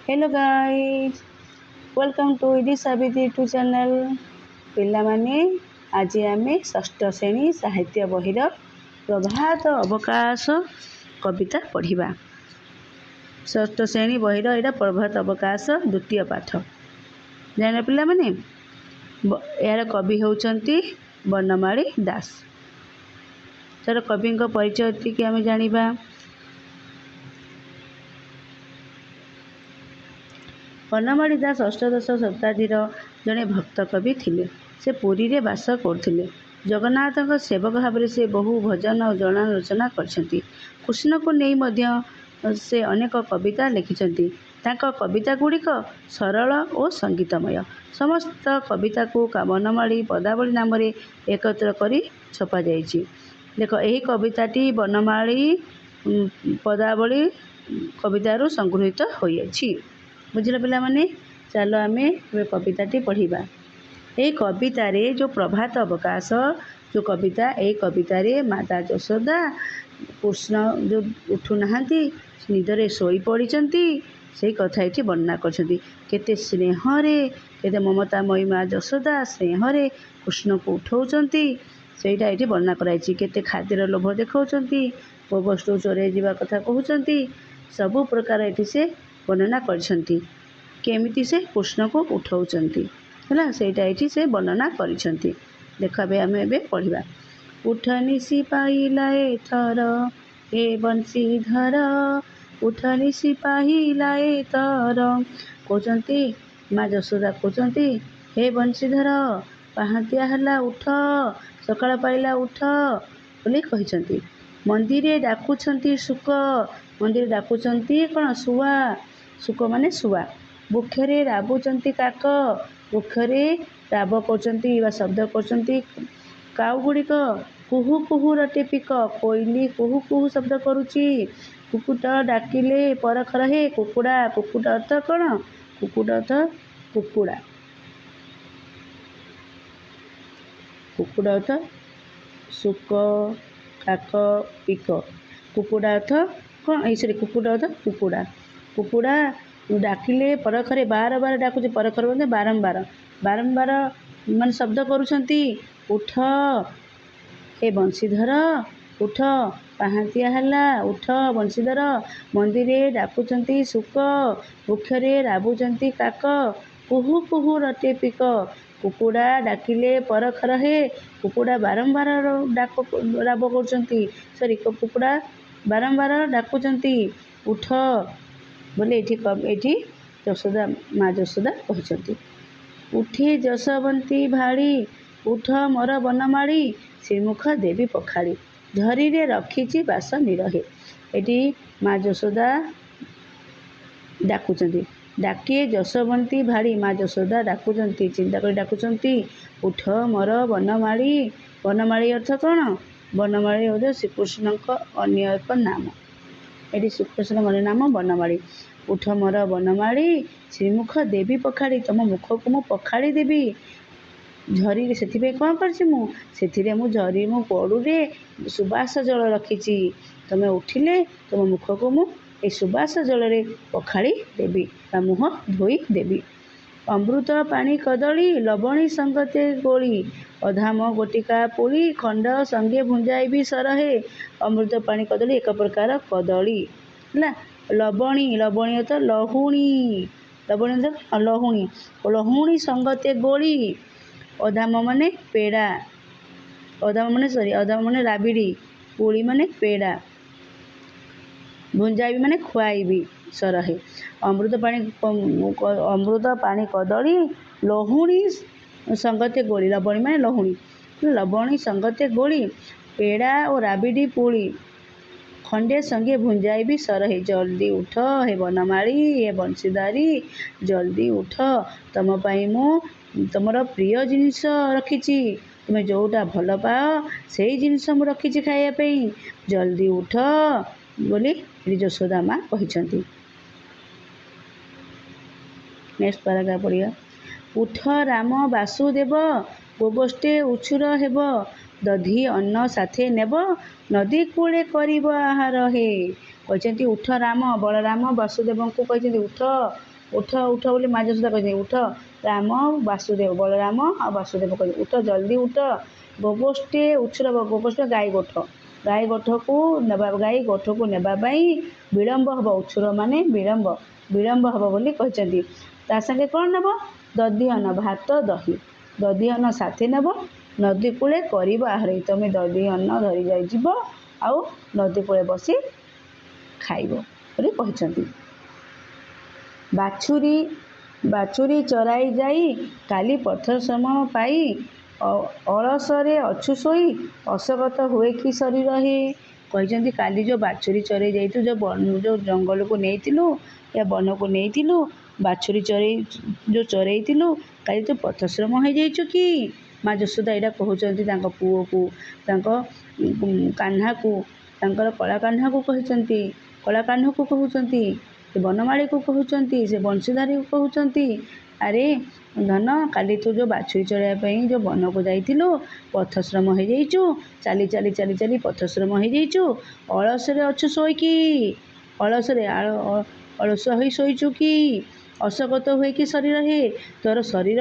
Hello guys welcome to इडी सावित्री टू channel पिला माने आज आम षष्ठ श्रेणी साहित्य बहिर प्रभात अवकाश कविता पढ़ा। षष्ठ श्रेणी बहिर यहाँ प्रभात अवकाश द्वितीय पाठ जान पिला माने यार कवि होउचंती बनमाली दास। तार कवि परिचय टी आम जानिबा। बनमाली दास अष्टदश शताब्दीर जड़े भक्त कवि थिले। से पुरी रे बास करथिले। जगन्नाथ सेवक भाव से बहु भजन और जन रचना करछंती। कृष्ण को नहीं मध्य से अनेक कविता लिखिछंती। तांका कविता गुड़िक सरल और संगीतमय। समस्त कविता को बनमाली पदावली नाम रे एकत्र करी छपा जाइछि। देखो यही कविताटी बनमाली पदावली कवितारू संगृहीत होइछि। बुझल पिला माने चलो आम कविताटी पढ़ा। ये कवितारे जो प्रभात अवकाश जो कविता ये कवितारे माता यशोदा कृष्ण जो उठू नहांती निदरे सोई पड़ीचंती से कथा ये वर्णना करछंती। केते स्नेहरे केते ममतामयी माँ यशोदा स्नेहरे कृष्ण को उठाउचंती सेटा ये वर्णना कराई। केते खाद्यर लोभ देखाउचंती गोवस्तु चोरे जीवा कथा कहउचंती सबु प्रकार ये से वर्णना करछंती। केमिति से कृष्ण को उठाउचंती है सेटा ये से वर्णना करिछंती। देख आम ए पढ़ा। उठ निशि पाइला एथर ए बंशीधर उठ निशि पाइला एथर कहउचंती माँ यशोदा कहउचंती हे बंशीधर पाहांतिया हला उठ सकाळ पाइला उठ बोली कहिछंती। मंदिरे डाकुछंती सुक मंदिर डाकुछंती कौन सुआ सुक माने सुआ। वृक्षरे राबुचंती काक वृक्षरे राब करचंती वा शब्द करचंती। काउ गुड़िक कुहू कुहू रटे पिक कोइली कुहू कुहू शब्द करुची। कुकुट डाकिले परख रहे कुकुड़ा कुकुट अर्थ कौन कुकुट अर्थ कुकुड़ा कुकुड़ अर्थ सुक काक पिक कुकुड़ा अर्थ कौन ऐसे कुकुड़ अर्थ कुकुड़ा कुकुड़ा डाकिले परखरे बार बार डाकुचे परखर बोलते बारंबार बारंबार मान शब्द करुछंती उठ हे बंशीधर उठ पाहांतिया हला उठ बंशीधर मंदिरे डाकुचंती सुक वृक्षरे राबुचंती काक कुहू कुहू रटे पिक कुकुड़ा डाकिले परख रहे कुकुड़ा बारंबार डाक राब करचंती सॉरी कुकुड़ा बारंबार डाकुचंती उठ बोले ये यशोदा माँ यशोदा कहते। उठी जशवंती भाड़ी उठ मोर बनमाली श्रीमुख देवी पखाड़ी झरी रे रखी बास निरहे। ये माँ यशोदा डाकुचंती डाकिए जशवंती भाड़ी माँ यशोदा डाकुचंती चिंता कर डाकुचंती उठ मोर बनमाली बनमाली अर्थ कौन बनमाली अर्थ श्रीकृष्ण अन्य एक नाम। ये श्रीकृष्ण मन नाम बनमाली। उठ मोर बनमाली श्रीमुख देवी पखाड़ी तुम मुख को मु पखाड़ी देवी झरी से कौन कर झरी मु पड़ू रे सुबास जल रखी तुम उठिले तुम मुख को मु सुबास जल पखाड़ी देवी मुह धोई देवी। अमृत पानी कदली लवणी संगते गोली अधाम गोटिका पुली खंड संगे भुंजाइबी सरहे। अमृत पानी कदली एक प्रकार कदली है। लवणी लवणी तो लहुणी लवणी तो लहुणी लहुणी संगते गोली अधाम माने पेड़ा अधाम माने सॉरी अधाम माने राबिड़ी पुली माने पेड़ा भुंजाइबी माने खुआइबी सरहे। अमृत पानी कदली लहुणी संगते गोली लवणी माने लहुणी लवणी संगते गोली पेड़ा और राबिड़ी पुली खंडे संगे भुंजाइबी सरहे। जल्दी उठ हे बनमाली हे बंशीधारी जल्दी उठ तुम पाई मु तुमर प्रिय जिनिस रखी तुम जोटा भल पाओ से जिनिस मु रखी खाइबा जल्दी उठ बोली यशोदा माँ कहते। नेक्स्ट पैराग्राफ पढ़िया। उठ राम वासुदेव गोगोष्ठे उछुर हेब दधी अन्न साथे नेब नदी कूले करिब आहार हे कहते। उठ राम बलराम वासुदेव को कहते उठ ଉଠ ଉଠ ବୋଲି ମା ଯଶୋଦା କହିଛନ୍ତି। ଉଠ ରାମ ବାସୁଦେବ, ବଳରାମ ଆଉ ବାସୁଦେବ କହିଛନ୍ତି ଉଠ ଜଲ୍ଦି ଉଠ। ଗୋଗୋଷ୍ଠୀ ଉଛୁର, ଗୋଗୋଷ୍ଠୀ ଗାଈ ଗୋଠ, ଗାଈ ଗୋଠକୁ ନେବା ପାଇଁ ବିଳମ୍ବ ହେବ। ଉଛୁର ମାନେ ବିଳମ୍ବ ହେବ ବୋଲି କହିଛନ୍ତି। ତା ସାଙ୍ଗେ କ'ଣ ନେବ? ଦଧିଅନ୍ନ, ଭାତ ଦହି, ଦଧିଅନ୍ନ ସାଥେ ନେବ। ନଦୀ କୂଳେ କରିବ ଆହାରି। ତୁମେ ଦଧିଅନ୍ନ ଧରି ଯିବ ଆଉ ନଦୀ କୂଳେ ବସି ଖାଇବ ବୋଲି କହିଛନ୍ତି। ବାଛୁରୀ ଚରାଇ ଯାଇ କାଲି ପଥଶ୍ରମ ପାଇ ଅଳସରେ ଅଛୁ ଶୋଇ ଅସଗତ ହୁଏ କି ଶରୀର ହେ। କହିଛନ୍ତି କାଲି ଯେଉଁ ବାଛୁରୀ ଚରାଇ ଯାଇଥିଲୁ, ଯେଉଁ ଜଙ୍ଗଲକୁ ନେଇଥିଲୁ ୟା ବନକୁ ନେଇଥିଲୁ, ବାଛୁରୀ ଯେଉଁ ଚରାଇଥିଲୁ, କାଲି ତୁ ପଥଶ୍ରମ ହୋଇଯାଇଛୁ କି? ମା ଯଶୋଦା ଏଇଟା କହୁଛନ୍ତି ତାଙ୍କ ପୁଅକୁ, ତାଙ୍କ କାହ୍ନାକୁ, ତାଙ୍କର କଳା କାହ୍ନାକୁ କହିଛନ୍ତି, କଳା କାହ୍ନୁକୁ କହୁଛନ୍ତି, ସେ ବନମାଳୀକୁ କହୁଛନ୍ତି, ସେ ବଂଶୀଧାରୀକୁ କହୁଛନ୍ତି। ଆରେ ଧନ, କାଲି ତୁ ଯେଉଁ ବାଛୁରୀ ଚରାଇବା ପାଇଁ ଯେଉଁ ବନକୁ ଯାଇଥିଲୁ ପଥଶ୍ରମ ହୋଇଯାଇଛୁ, ଚାଲି ଚାଲି ଚାଲି ଚାଲି ପଥଶ୍ରମ ହୋଇଯାଇଛୁ। ଅଳସରେ ଅଛୁ ଶୋଇକି, ଅଳସୁଆ ହୋଇ ଶୋଇଛୁ କି? ଅସକତ ହୁଏ କି ଶରୀର ହେ। ତୋର ଶରୀର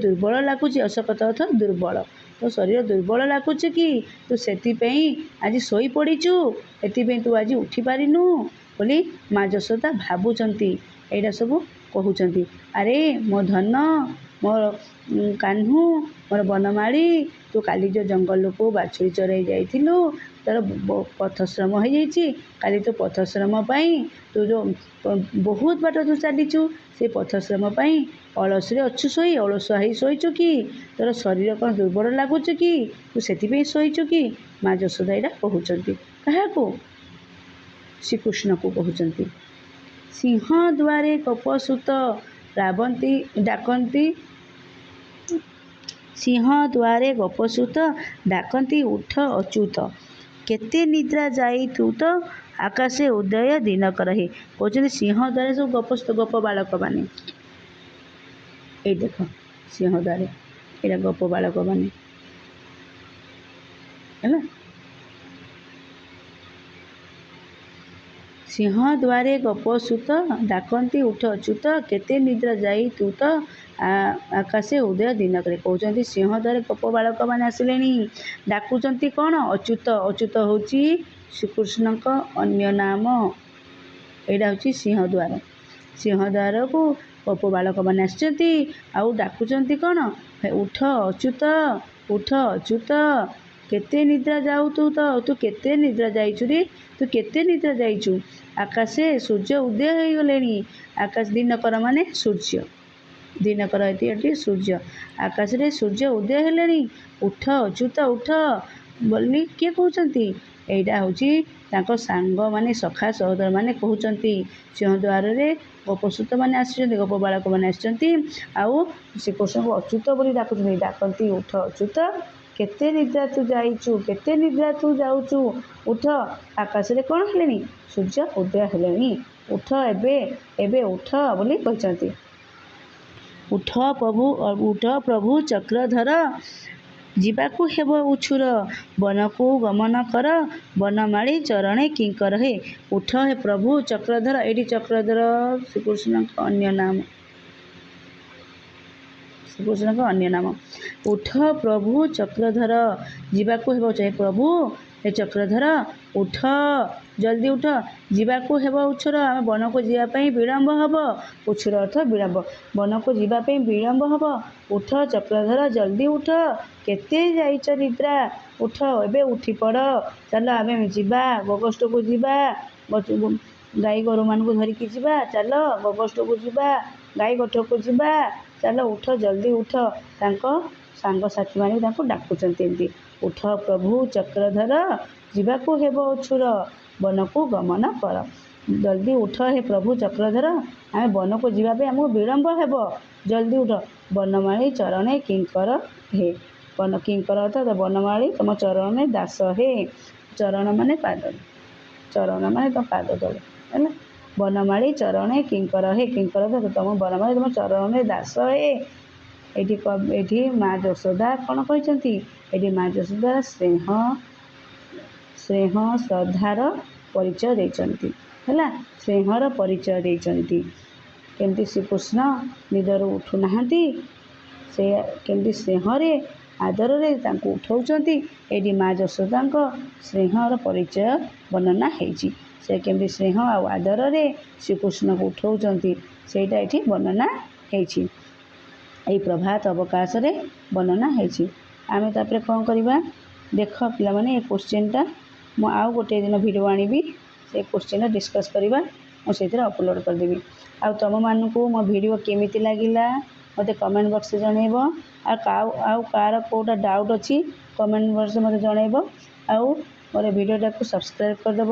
ଦୁର୍ବଳ ଲାଗୁଛି। ଅସକତ ଅର୍ଥ ଦୁର୍ବଳ। ତୋ ଶରୀର ଦୁର୍ବଳ ଲାଗୁଛି କି? ତୁ ସେଥିପାଇଁ ଆଜି ଶୋଇପଡ଼ିଛୁ, ସେଥିପାଇଁ ତୁ ଆଜି ଉଠି ପାରିନୁ ବୋଲି ମା ଯଶୋଦା ଭାବୁଛନ୍ତି। ଏଇଟା ସବୁ କହୁଛନ୍ତି। ଆରେ ମୋ ଧନ, ମୋ କାହ୍ନୁ, ମୋର ବନମାଳୀ, ତୁ କାଲି ଯେଉଁ ଜଙ୍ଗଲକୁ ବାଛୁରୀ ଚରାଇ ଯାଇଥିଲୁ, ତୋର ପଥଶ୍ରମ ହୋଇଯାଇଛି। କାଲି ତୁ ପଥଶ୍ରମ ପାଇଁ ତୁ ଯେଉଁ ବହୁତ ବାଟ ତୁ ଚାଲିଛୁ, ସେ ପଥଶ୍ରମ ପାଇଁ ଅଳସରେ ଅଛୁ ଶୋଇ, ଅଳସୁଆ ହୋଇ ଶୋଇଛୁ କି? ତୋର ଶରୀର କ'ଣ ଦୁର୍ବଳ ଲାଗୁଛି କି? ତୁ ସେଥିପାଇଁ ଶୋଇଛୁ କି? ମା ଯଶୋଦା ଏଇଟା କହୁଛନ୍ତି। କାହାକୁ? ଶ୍ରୀକୃଷ୍ଣକୁ କହୁଛନ୍ତି। ସିଂହ ଦୁଆରେ ଗୋପସୁତ ଡାକନ୍ତି, ସିଂହ ଦୁଆରେ ଗୋପସୁତ ଡାକନ୍ତି ଉଠ ଅଚ୍ୟୁତ। କେତେ ନିଦ୍ରା ଯାଇ ତୁ ତ ଆକାଶେ ଉଦୟ ଦିନକର ହେ। କହୁଛନ୍ତି ସିଂହ ଦ୍ୱାରରେ ସବୁ ଗୋପସୁତ, ଗୋପ ବାଳକମାନେ। ଏଇ ଦେଖ ସିଂହ ଦ୍ୱାରରେ ଏଇଟା ଗୋପ ବାଳକମାନେ ହେଲା। ସିଂହ ଦ୍ୱାରେ ଗୋପସୁତ ଡାକନ୍ତି ଉଠ ଅଚ୍ୟୁତ। କେତେ ନିଦ୍ରା ଯାଇ ତୁ ତ ଆକାଶେ ଉଦୟ ଦିନକରେ। କହୁଛନ୍ତି ସିଂହ ଦ୍ୱାରେ ଗୋପ ବାଳକମାନେ ଆସିଲେଣି। ଡାକୁଛନ୍ତି କ'ଣ? ଅଚ୍ୟୁତ। ଅଚ୍ୟୁତ ହେଉଛି ଶ୍ରୀକୃଷ୍ଣଙ୍କ ଅନ୍ୟ ନାମ। ଏଇଟା ହେଉଛି ସିଂହଦ୍ୱାର। ସିଂହଦ୍ୱାରକୁ ଗୋପ ବାଳକମାନେ ଆସିଛନ୍ତି ଆଉ ଡାକୁଛନ୍ତି କ'ଣ? ଉଠ ଅଚ୍ୟୁତ, ଉଠ ଅଚ୍ୟୁତ। କେତେ ନିଦ୍ରା ଯାଉ ତୁ କେତେ ନିଦ୍ରା ଯାଇଛୁ ରେ, ତୁ କେତେ ନିଦ୍ରା ଯାଇଛୁ। ଆକାଶେ ସୂର୍ଯ୍ୟ ଉଦୟ ହୋଇଗଲେଣି। ଆକାଶ ଦିନକର ମାନେ ସୂର୍ଯ୍ୟ, ଦିନକର ଏଠି ସୂର୍ଯ୍ୟ। ଆକାଶରେ ସୂର୍ଯ୍ୟ ଉଦୟ ହେଲେଣି। ଉଠ ଅଚ୍ୟୁତ ଉଠ ବୋଲି କିଏ କହୁଛନ୍ତି? ଏଇଟା ହେଉଛି ତାଙ୍କ ସାଙ୍ଗମାନେ, ସଖା ସହୋଦରମାନେ କହୁଛନ୍ତି। ସିଂହଦ୍ୱାରରେ ଗୋପସୁତମାନେ ଆସିଛନ୍ତି, ଗୋପ ବାଳକମାନେ ଆସିଛନ୍ତି ଆଉ ଶ୍ରୀକୃଷ୍ଣଙ୍କୁ ଅଚ୍ୟୁତ ବୋଲି ଡାକୁଛନ୍ତି। ଡାକନ୍ତି ଉଠ ଅଚ୍ୟୁତ। କେତେ ନିଦ୍ରା ତୁ ଯାଇଛୁ, କେତେ ନିଦ୍ରା ତୁ ଯାଉଛୁ। ଉଠ, ଆକାଶରେ କ'ଣ ହେଲେଣି? ସୂର୍ଯ୍ୟ ଉଦୟ ହେଲେଣି। ଉଠ, ଏବେ ଉଠ ବୋଲି କହିଛନ୍ତି। ଉଠ ପ୍ରଭୁ ଚକ୍ରଧର, ଯିବାକୁ ହେବ ଉଛୁର। ବନକୁ ଗମନ କର, ବନମାଳୀ ଚରଣେ କିଙ୍କର ହେ। ଉଠ ହେ ପ୍ରଭୁ ଚକ୍ରଧର। ଏଇଠି ଚକ୍ରଧର ଶ୍ରୀକୃଷ୍ଣଙ୍କ ଅନ୍ୟ ନାମ। ଉଠ ପ୍ରଭୁ ଚକ୍ରଧର, ଯିବାକୁ ହେବ। ପ୍ରଭୁ ହେ ଚକ୍ରଧର, ଉଠ, ଜଲ୍ଦି ଉଠ। ଯିବାକୁ ହେବ ଉଛୁର। ଆମେ ବନକୁ ଯିବା ପାଇଁ ବିଳମ୍ବ ହେବ। ଉଛୁର ଅର୍ଥ ବିଳମ୍ବ। ବନକୁ ଯିବା ପାଇଁ ବିଳମ୍ବ ହେବ। ଉଠ ଚକ୍ରଧର, ଜଲ୍ଦି ଉଠ। କେତେ ଯାଇଛ ନିଦ୍ରା। ଉଠ, ଏବେ ଉଠି ପଡ଼। ଚାଲ ଆମେ ଯିବା, ଗୋଗୋଷ୍ଠକୁ ଯିବା, ଗାଈ ଗୋରୁମାନଙ୍କୁ ଧରିକି ଯିବା। ଚାଲ ଗୋଗୋଷ୍ଠକୁ ଯିବା, ଗାଈ ଗୋଠକୁ ଯିବା। ଚାଲ ଉଠ, ଜଲ୍ଦି ଉଠ। ତାଙ୍କ ସାଙ୍ଗସାଥିମାନେ ତାଙ୍କୁ ଡାକୁଛନ୍ତି ଏମିତି। ଉଠ ପ୍ରଭୁ ଚକ୍ରଧର, ଯିବାକୁ ହେବ ଉଛୁର। ବନକୁ ଗମନ କର। ଜଲ୍ଦି ଉଠ ହେ ପ୍ରଭୁ ଚକ୍ରଧର, ଆମେ ବନକୁ ଯିବା ପାଇଁ ଆମକୁ ବିଳମ୍ବ ହେବ। ଜଲ୍ଦି ଉଠ। ବନମାଳୀ ଚରଣେ କିଙ୍କର ହେ। କିଙ୍କର ଅର୍ଥାତ୍ ବନମାଳୀ ତମ ଚରଣରେ ଦାସ ହେ। ଚରଣ ମାନେ ପାଦ, ଚରଣ ମାନେ ତମ ପାଦ ତଳେ ହେଲା। ବନମାଳୀ ଚରଣେ କିଙ୍କର ହେ। କିଙ୍କର ଅର୍ଥାତ୍ ତମ ବନମାଳୀ ତମ ଚରଣରେ ଦାସ ହେ। ଏଠି ମା ଯଶୋଦା କ'ଣ କହିଛନ୍ତି? ଏଠି ମା ଯଶୋଦା ସ୍ନେହ ଶ୍ରଦ୍ଧାର ପରିଚୟ ଦେଇଛନ୍ତି ହେଲା। ସ୍ନେହର ପରିଚୟ ଦେଇଛନ୍ତି। କେମିତି ଶ୍ରୀକୃଷ୍ଣ ନିଦରୁ ଉଠୁନାହାନ୍ତି, ସେ କେମିତି ସ୍ନେହରେ ଆଦରରେ ତାଙ୍କୁ ଉଠାଉଛନ୍ତି। ଏଇଠି ମା ଯଶୋଦାଙ୍କ ସ୍ନେହର ପରିଚୟ ବର୍ଣ୍ଣନା ହେଇଛି। ସେ କେମିତି ସ୍ନେହ ଆଉ ଆଦରରେ ଶ୍ରୀକୃଷ୍ଣଙ୍କୁ ଉଠାଉଛନ୍ତି ସେଇଟା ଏଠି ବର୍ଣ୍ଣନା ହେଇଛି। ଏଇ ପ୍ରଭାତ ଅବକାଶରେ ବର୍ଣ୍ଣନା ହେଇଛି। ଆମେ ତାପରେ କ'ଣ କରିବା, ଦେଖ ପିଲାମାନେ ଏ କୋଶ୍ଚିନ୍ଟା ମୁଁ ଆଉ ଗୋଟିଏ ଦିନ ଭିଡ଼ିଓ ଆଣିବି, ସେ କୋଶ୍ଚିନ୍ଟା ଡିସ୍କସ୍ କରିବା, ମୁଁ ସେଇଥିରେ ଅପଲୋଡ଼ କରିଦେବି। ଆଉ ତୁମମାନଙ୍କୁ ମୋ ଭିଡ଼ିଓ କେମିତି ଲାଗିଲା ମୋତେ କମେଣ୍ଟ ବକ୍ସରେ ଜଣାଇବ। ଆଉ କାହାର କେଉଁଟା ଡାଉଟ୍ ଅଛି କମେଣ୍ଟ ବକ୍ସରେ ମୋତେ ଜଣାଇବ। ଆଉ ମୋର ଭିଡ଼ିଓଟାକୁ ସବସ୍କ୍ରାଇବ୍ କରିଦେବ,